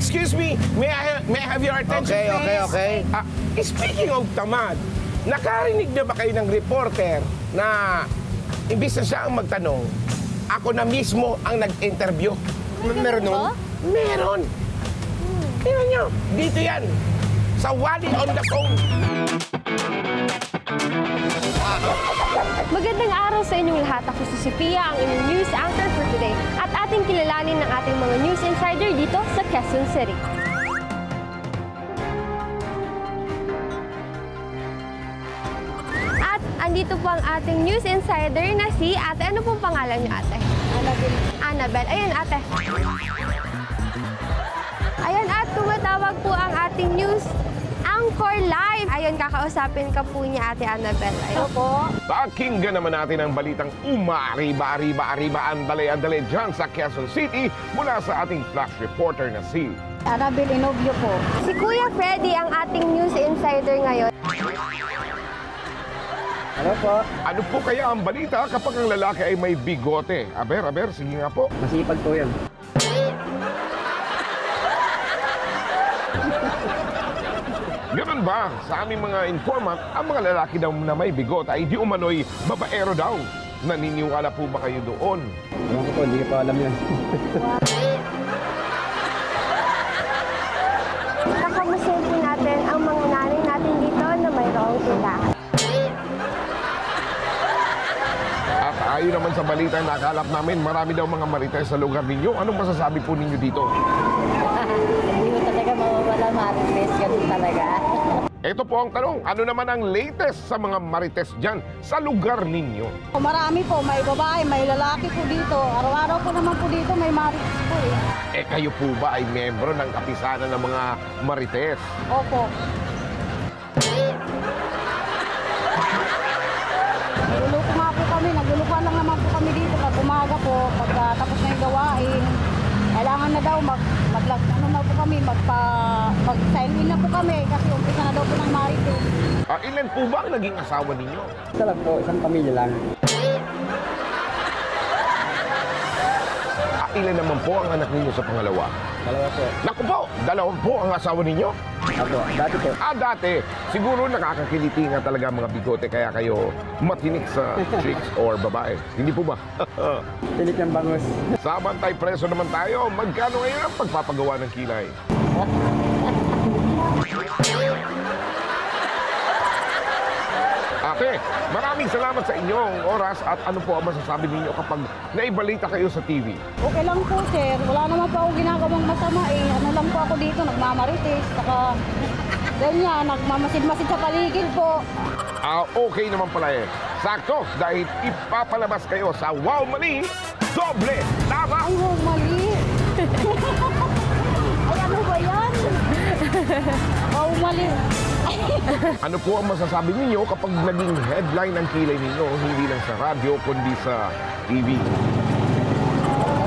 Excuse me, may I have your attention, please? Okay. Speaking of tamad, nakarinig na ba kayo ng reporter na imbis na siya ang magtanong, ako na mismo ang nag-interview? Meron nun? Meron. Tingnan nyo, dito yan. Sa Wally on the Phone. Magandang araw sa inyong lahat. Ako si Pia, ang inyong news anchor for today. At ating kilalanin ng ating mga news insider dito sa Quezon City. At andito po ang ating news insider na si Ate. Ano pong pangalan niyo, Ate? Annabel. Ayan, Ate. Ayan, at tumatawag po ang ating news anchor live. Ayun, kakausapin ka po niya, Ate Annabel. Ayun po. Pakinggan naman natin ang balitang umariba-ariba-ariba andale-andale dyan sa Quezon City mula sa ating flash reporter na si Annabel Inobio po. Si Kuya Freddy ang ating news insider ngayon. Ano po? Ano po kaya ang balita kapag ang lalaki ay may bigote? Aber, sige nga po. Masipag po yan. Ganun ba? Sa aming mga informant, ang mga lalaki daw na may bigot ay di umano'y babaero daw. Naniniwala po ba kayo doon? Ewan ko po, hindi ko pa alam yan. Nakamusin po natin ang mga nanay natin dito na mayroong tindahan. At ayon naman sa balita na nakalap namin, marami daw mga marites sa lugar ninyo. Anong masasabi po ninyo dito? Hindi mo talaga mawawala marites, ganun talaga. Ito po ang tanong, ano naman ang latest sa mga marites dyan sa lugar ninyo? Marami po, may babae, may lalaki po dito. Araw-araw po naman po dito, may marites po eh. Kayo po ba ay membro ng kapisanan ng mga marites? Opo. Nagluluko nga po kami, naglulukuan lang naman po kami dito. Pag umaga po, pag tapos na yung gawain, kailangan na daw mag-sign-in na po kami kasi umpisa na daw po ng marites. Ilan po ba ang naging asawa ninyo? Isa lang po, isang pamilya lang. Ilan naman po ang anak ninyo sa pangalawa? Dalawa po. Naku po, dalawa po ang asawa ninyo? Ako, dati po. Dati. Siguro nakakakiliti nga talaga mga bigote kaya kayo matinik sa chicks or babae. Hindi po ba? Pilit ng bangus. Sa bantay preso naman tayo. Magkano ngayon ang pagpapagawa ng kilay? Ate, maraming salamat sa inyong oras at ano po ang masasabi ninyo kapag naibalita kayo sa TV? Okay lang po, sir. Wala naman po ako ginagawang masama eh. Ano lang po ako dito, nagmamarites. Saka, ganyan, nagmamasid-masid sa paligid po. Okay naman pala eh. Sakto, dahil ipapalabas kayo sa Wow Mali, Doble Tama! Ay, wow, mali. Ay, ano ba yan? Wow, mali. Ano po ang masasabi ninyo kapag naging headline ang kilay ninyo, hindi lang sa radyo, kundi sa TV?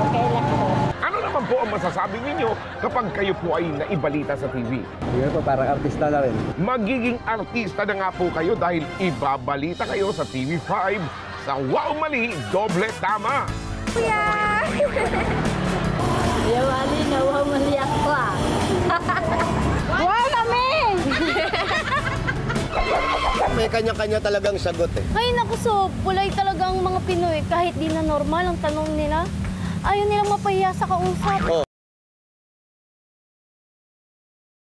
Okay lang po. Ano naman po ang masasabi ninyo kapag kayo po ay naibalita sa TV? Yun po, parang artista na rin. Magiging artista na nga po kayo dahil ibabalita kayo sa TV5 sa Wow Mali, Doble Tama! Kuya! Yung mali na wow, mali ako ah. Wow, mami! May kanya-kanya talagang sagot eh. Ay, naku, so, pulay talagang mga Pinoy. Kahit di na normal ang tanong nila, ayaw nilang mapahiya sa kausap.